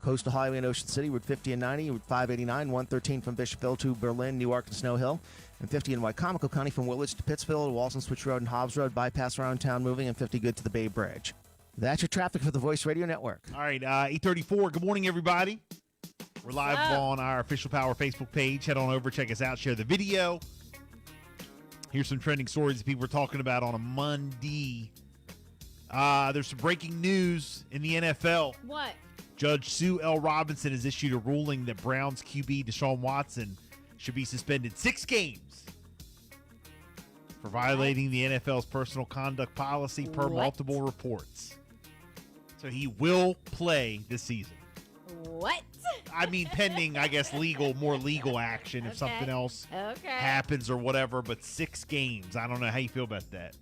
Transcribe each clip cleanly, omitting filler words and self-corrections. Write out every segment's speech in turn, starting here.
Coastal Highway in Ocean City, Route 50 and 90, Route 589, 113 from Bishopville to Berlin, Newark, and Snow Hill, and 50 in Wycomico County from Willits to Pittsville, Walton Switch Road and Hobbs Road, bypass around town moving, and 50 good to the Bay Bridge. That's your traffic for the Voice Radio Network. All right, 8:34. Good morning, everybody. We're live on our Official Power Facebook page. Head on over, check us out, share the video. Here's some trending stories that people are talking about on a Monday. There's some breaking news in the NFL. What? Judge Sue L. Robinson has issued a ruling that Browns QB Deshaun Watson should be suspended 6 games for violating the NFL's personal conduct policy per multiple reports. So he will play this season. What? I mean, pending, I guess, more legal action if something else happens or whatever, but 6 games. I don't know how you feel about that.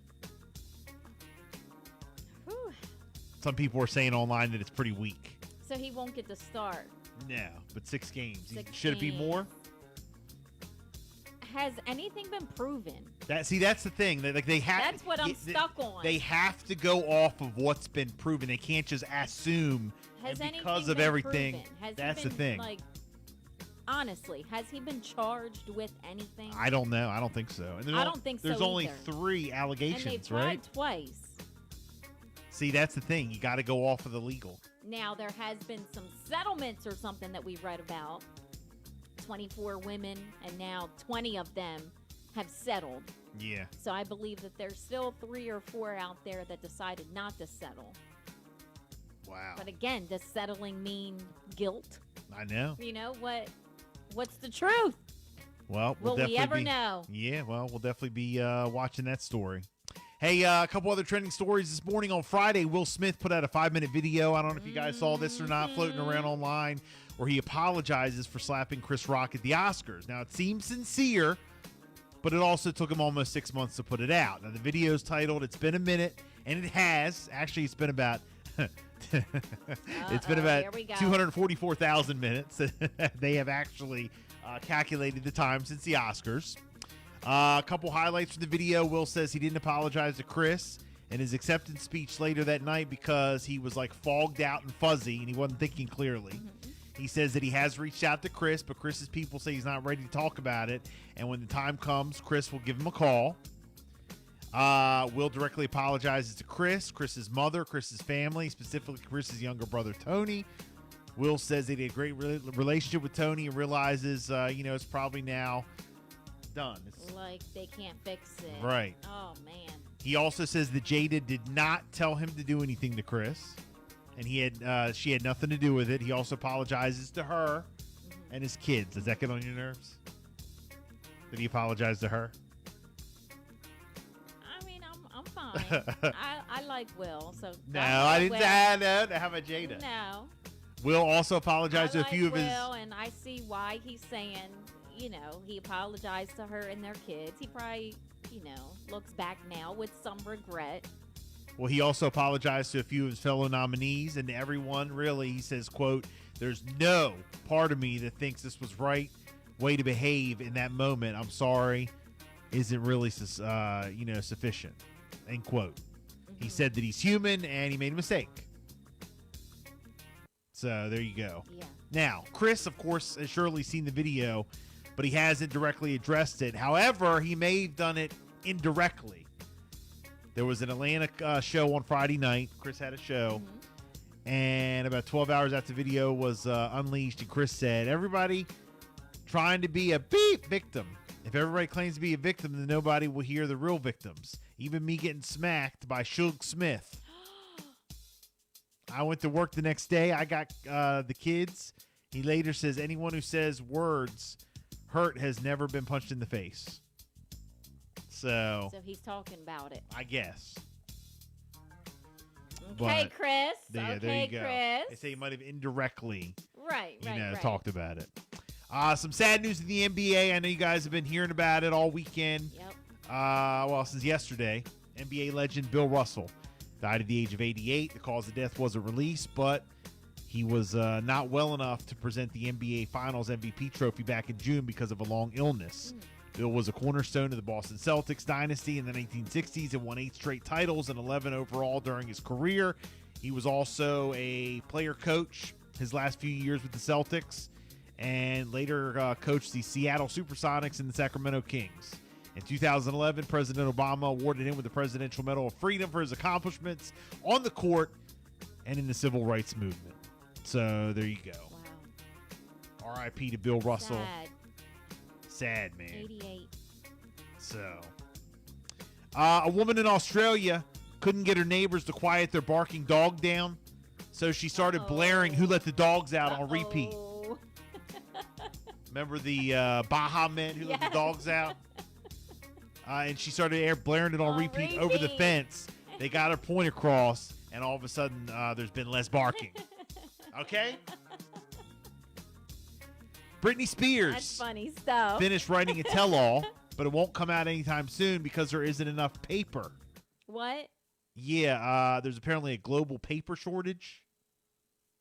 Whew. Some people are saying online that it's pretty weak. So he won't get to start. No, but 6 games. 6 Should it be more? Has anything been proven? That's the thing. That's what I'm stuck on. They have to go off of what's been proven. They can't just assume. Has and because anything of been everything, proven? that's the thing. Like, honestly, has he been charged with anything? I don't know. I don't think so. And I don't think so There's only either. 3 allegations, and they've right? tried twice. See, that's the thing. You got to go off of the legal. Now, there has been some settlements or something that we've read about. 24 women, and now 20 of them have settled. Yeah. So I believe that there's still 3 or 4 out there that decided not to settle. Wow. But again, does settling mean guilt? I know. You know, what's the truth? Well, Will we ever know? Yeah, well, we'll definitely be watching that story. Hey, a couple other trending stories this morning. On Friday, Will Smith put out a 5-minute video. I don't know if you guys saw this or not, floating around online, where he apologizes for slapping Chris Rock at the Oscars. Now, it seems sincere, but it also took him almost 6 months to put it out. Now, the video is titled "It's Been a Minute," and it has. Actually, it's been about 244,000 minutes. They have actually calculated the time since the Oscars. A couple highlights from the video. Will says he didn't apologize to Chris in his acceptance speech later that night because he was like fogged out and fuzzy and he wasn't thinking clearly. He says that he has reached out to Chris, but Chris's people say he's not ready to talk about it. And when the time comes, Chris will give him a call. Will directly apologizes to Chris's mother, Chris's family, specifically Chris's younger brother, Tony. Will says that he had a great relationship with Tony and realizes, it's probably now done. It's like they can't fix it. Right. Oh, man. He also says that Jada did not tell him to do anything to Chris, and she had nothing to do with it. He also apologizes to her and his kids. Does that get on your nerves? Did he apologize to her? I mean, I'm fine. I like Will, so No, I didn't. Will. No. How about Jada? No. Will also apologize to a few of his. Will, and I see why he's saying, he apologized to her and their kids. He probably, looks back now with some regret. Well, he also apologized to a few of his fellow nominees and to everyone, really. He says, quote, "There's no part of me that thinks this was right way to behave in that moment. I'm sorry. Isn't really, sufficient." End quote. He said that he's human and he made a mistake. So there you go. Yeah. Now, Chris, of course, has surely seen the video, but he hasn't directly addressed it. However, he may have done it indirectly. There was an Atlanta show on Friday night. Chris had a show. And about 12 hours after the video was unleashed, and Chris said, everybody trying to be a victim. If everybody claims to be a victim, then nobody will hear the real victims. Even me getting smacked by Suge Smith. I went to work the next day. I got the kids. He later says, anyone who says words hurt has never been punched in the face. So he's talking about it. I guess. Okay, Chris. There you go. Chris. They say he might have indirectly right. talked about it. Some sad news in the NBA. I know you guys have been hearing about it all weekend. Yep. Since yesterday. NBA legend Bill Russell died at the age of 88. The cause of death wasn't released, but he was not well enough to present the NBA Finals MVP trophy back in June because of a long illness. Bill was a cornerstone of the Boston Celtics dynasty in the 1960s and won 8 straight titles and 11 overall during his career. He was also a player coach his last few years with the Celtics, and later coached the Seattle Supersonics and the Sacramento Kings. In 2011, President Obama awarded him with the Presidential Medal of Freedom for his accomplishments on the court and in the civil rights movement. So there you go. Wow. R.I.P. to Bill Russell. Sad. Sad, man. 88. So, a woman in Australia couldn't get her neighbors to quiet their barking dog down, so she started blaring "Who Let the Dogs Out" on repeat. Uh-oh. Remember the Baja Men who let the Yes. dogs out? And she started blaring it on On repeat over the repeat. fence. They got her point across, and all of a sudden, there's been less barking. Okay? Britney Spears That's funny stuff. finished writing a tell-all, but it won't come out anytime soon because there isn't enough paper. What? Yeah, there's apparently a global paper shortage.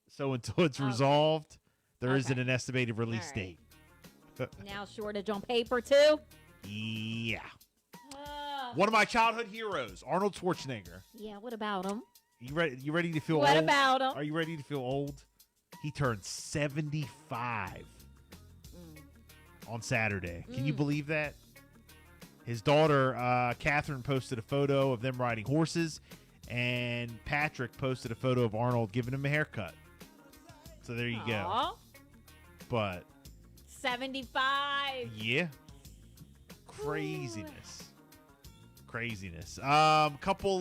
So until it's Okay. resolved, there Okay. isn't an estimated release All right. date. Now shortage on paper too? Yeah. One of my childhood heroes, Arnold Schwarzenegger. Yeah, what about him? You ready to feel What old? about him? Are you ready to feel old? He turned 75 on Saturday. Can you believe that? His daughter, Catherine, posted a photo of them riding horses, and Patrick posted a photo of Arnold giving him a haircut. So there you go. Aw, But 75. yeah, craziness. Couple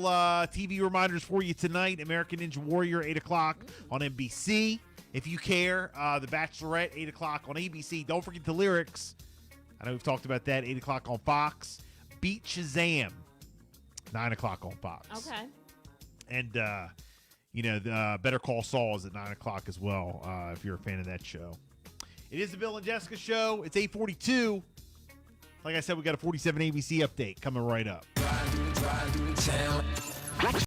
TV reminders for you tonight. American Ninja Warrior, 8 o'clock on NBC. If you care, The Bachelorette, 8 o'clock on ABC. Don't forget the lyrics. I know we've talked about that, 8 o'clock on Fox. Beat Shazam, 9 o'clock on Fox. Okay. And, the Better Call Saul is at 9 o'clock as well, if you're a fan of that show. It is the Bill and Jessica Show. It's 8:42. Like I said, we got a 47 ABC update coming right up. Driving town.